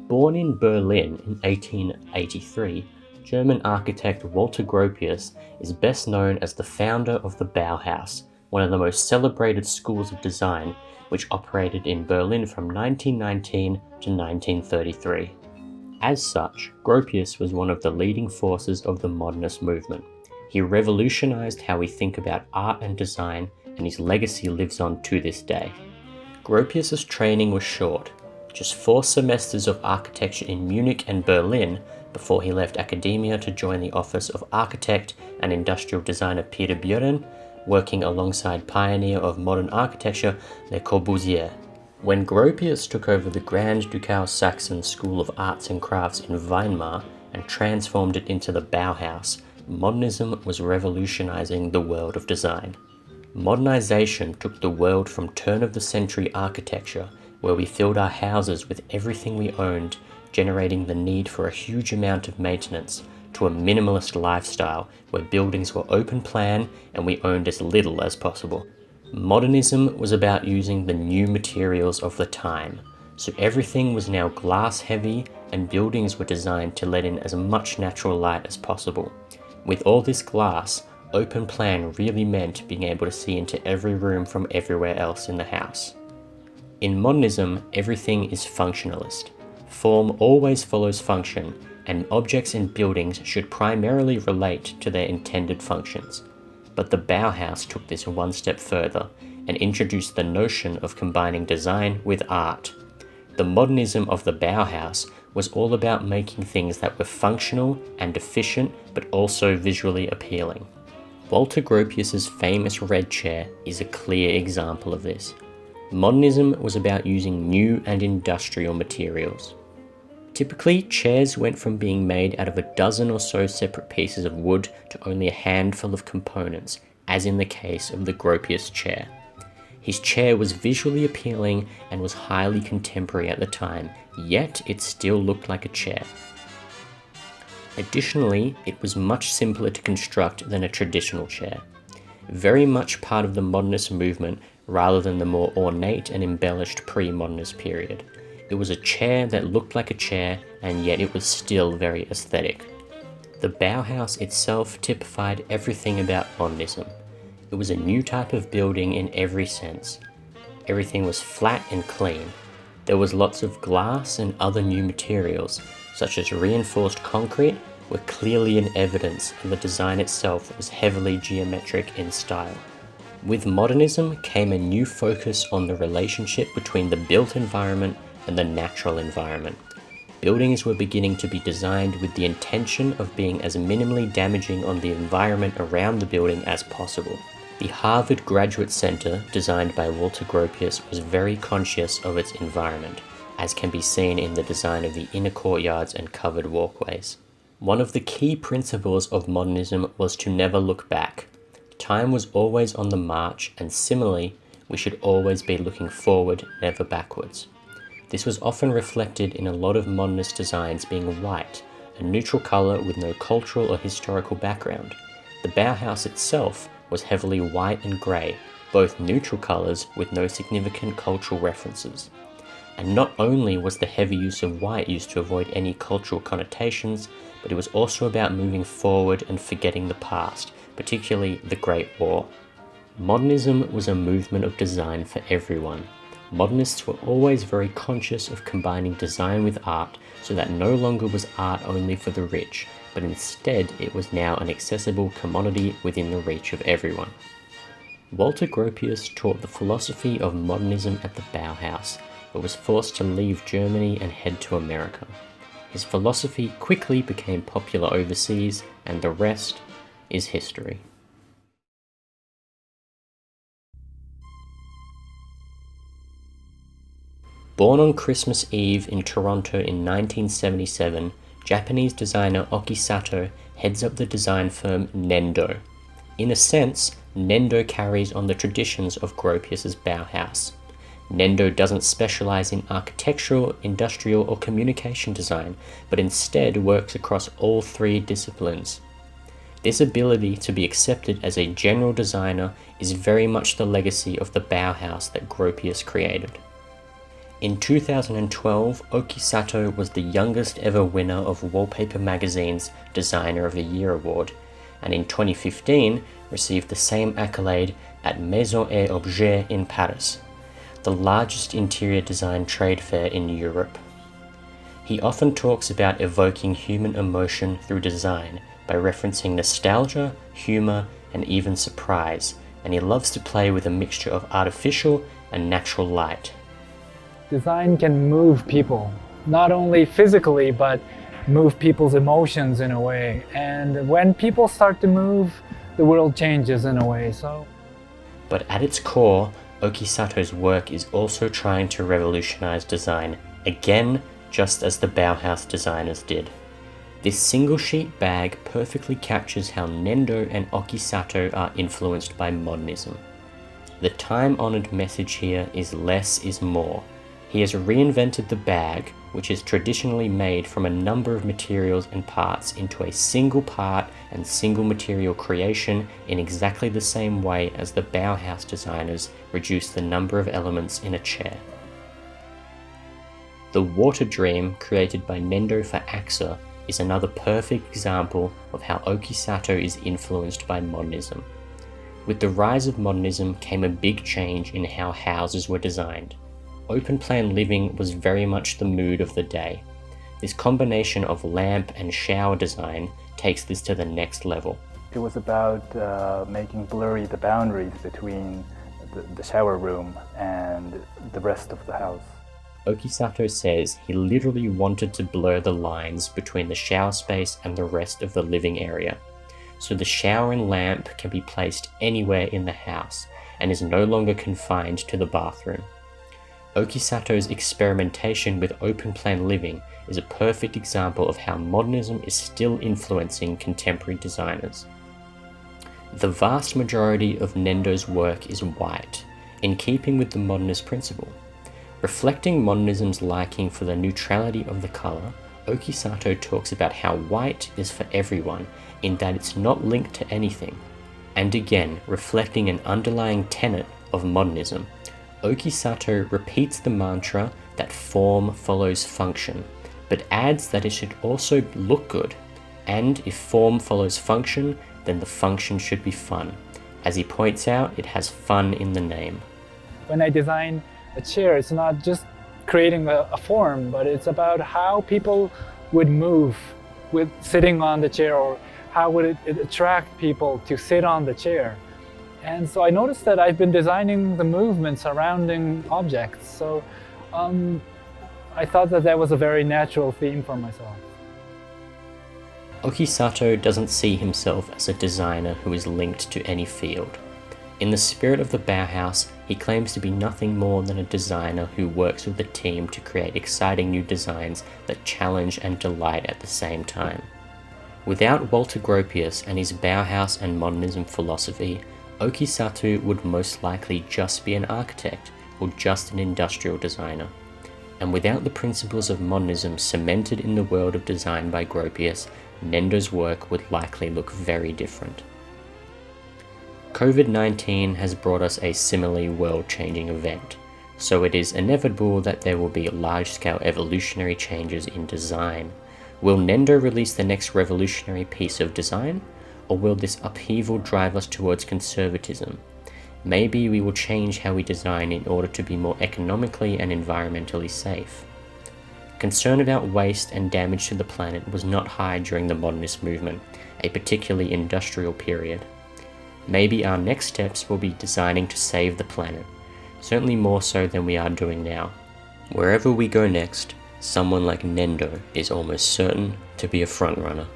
Born in Berlin in 1883, German architect Walter Gropius is best known as the founder of the Bauhaus, one of the most celebrated schools of design, which operated in Berlin from 1919 to 1933. As such, Gropius was one of the leading forces of the Modernist movement. He revolutionized how we think about art and design, and his legacy lives on to this day. Gropius's training was short, just 4 semesters of architecture in Munich and Berlin before he left academia to join the office of architect and industrial designer Peter Buren, working alongside pioneer of modern architecture Le Corbusier. When Gropius took over the Grand Ducal Saxon School of Arts and Crafts in Weimar and transformed it into the Bauhaus, Modernism was revolutionizing the world of design. Modernization took the world from turn-of-the-century architecture, where we filled our houses with everything we owned, generating the need for a huge amount of maintenance, to a minimalist lifestyle where buildings were open plan and we owned as little as possible. Modernism was about using the new materials of the time, so everything was now glass heavy and buildings were designed to let in as much natural light as possible. With all this glass, open plan really meant being able to see into every room from everywhere else in the house. In modernism, everything is functionalist. Form always follows function, and objects in buildings should primarily relate to their intended functions. But the Bauhaus took this one step further and introduced the notion of combining design with art. The modernism of the Bauhaus was all about making things that were functional and efficient, but also visually appealing. Walter Gropius's famous red chair is a clear example of this. Modernism was about using new and industrial materials. Typically, chairs went from being made out of a dozen or so separate pieces of wood to only a handful of components, as in the case of the Gropius chair. His chair was visually appealing and was highly contemporary at the time, yet it still looked like a chair. Additionally, it was much simpler to construct than a traditional chair. Very much part of the modernist movement rather than the more ornate and embellished pre-modernist period. It was a chair that looked like a chair, and yet it was still very aesthetic. The Bauhaus itself typified everything about modernism. It was a new type of building in every sense. Everything was flat and clean. There was lots of glass and other new materials, such as reinforced concrete, were clearly in evidence, and the design itself was heavily geometric in style. With modernism came a new focus on the relationship between the built environment and the natural environment. Buildings were beginning to be designed with the intention of being as minimally damaging on the environment around the building as possible. The Harvard Graduate Center, designed by Walter Gropius, was very conscious of its environment, as can be seen in the design of the inner courtyards and covered walkways. One of the key principles of modernism was to never look back. Time was always on the march, and similarly, we should always be looking forward, never backwards. This was often reflected in a lot of modernist designs being white, a neutral color with no cultural or historical background. The Bauhaus itself was heavily white and grey, both neutral colors with no significant cultural references. And not only was the heavy use of white used to avoid any cultural connotations, but it was also about moving forward and forgetting the past, particularly the Great War. Modernism was a movement of design for everyone. Modernists were always very conscious of combining design with art, so that no longer was art only for the rich, but instead it was now an accessible commodity within the reach of everyone. Walter Gropius taught the philosophy of modernism at the Bauhaus, but was forced to leave Germany and head to America. His philosophy quickly became popular overseas, and the rest is history. Born on Christmas Eve in Toronto in 1977, Japanese designer Oki Sato heads up the design firm Nendo. In a sense, Nendo carries on the traditions of Gropius's Bauhaus. Nendo doesn't specialize in architectural, industrial, or communication design, but instead works across all 3 disciplines. This ability to be accepted as a general designer is very much the legacy of the Bauhaus that Gropius created. In 2012, Okisato was the youngest ever winner of Wallpaper Magazine's Designer of the Year award, and in 2015 received the same accolade at Maison et Objet in Paris, the largest interior design trade fair in Europe. He often talks about evoking human emotion through design by referencing nostalgia, humor, and even surprise, and he loves to play with a mixture of artificial and natural light. Design can move people, not only physically, but move people's emotions in a way. And when people start to move, the world changes in a way. But at its core, Okisato's work is also trying to revolutionize design, again, just as the Bauhaus designers did. This single-sheet bag perfectly captures how Nendo and Okisato are influenced by modernism. The time-honored message here is less is more. He has reinvented the bag, which is traditionally made from a number of materials and parts, into a single part and single material creation in exactly the same way as the Bauhaus designers reduced the number of elements in a chair. The Water Dream, created by Nendo for AXA, is another perfect example of how Okisato is influenced by modernism. With the rise of modernism came a big change in how houses were designed. Open-plan living was very much the mood of the day. This combination of lamp and shower design takes this to the next level. It was about making blurry the boundaries between the shower room and the rest of the house. Okisato says he literally wanted to blur the lines between the shower space and the rest of the living area, so the shower and lamp can be placed anywhere in the house and is no longer confined to the bathroom. Okisato's experimentation with open-plan living is a perfect example of how modernism is still influencing contemporary designers. The vast majority of Nendo's work is white, in keeping with the modernist principle. Reflecting modernism's liking for the neutrality of the color, Okisato talks about how white is for everyone, in that it's not linked to anything. And again, reflecting an underlying tenet of modernism, Okisato repeats the mantra that form follows function, but adds that it should also look good, and if form follows function, then the function should be fun. As he points out, it has fun in the name. When I design a chair, it's not just creating a form, but it's about how people would move with sitting on the chair, or how would it attract people to sit on the chair. And so I noticed that I've been designing the movement surrounding objects. So I thought that was a very natural theme for myself. Okisato doesn't see himself as a designer who is linked to any field. In the spirit of the Bauhaus, he claims to be nothing more than a designer who works with a team to create exciting new designs that challenge and delight at the same time. Without Walter Gropius and his Bauhaus and modernism philosophy, Okisato would most likely just be an architect or just an industrial designer. And without the principles of modernism cemented in the world of design by Gropius, Nendo's work would likely look very different. COVID-19 has brought us a similarly world-changing event, so it is inevitable that there will be large-scale evolutionary changes in design. Will Nendo release the next revolutionary piece of design? Or will this upheaval drive us towards conservatism? Maybe we will change how we design in order to be more economically and environmentally safe. Concern about waste and damage to the planet was not high during the modernist movement, a particularly industrial period. Maybe our next steps will be designing to save the planet, certainly more so than we are doing now. Wherever we go next, someone like Nendo is almost certain to be a frontrunner.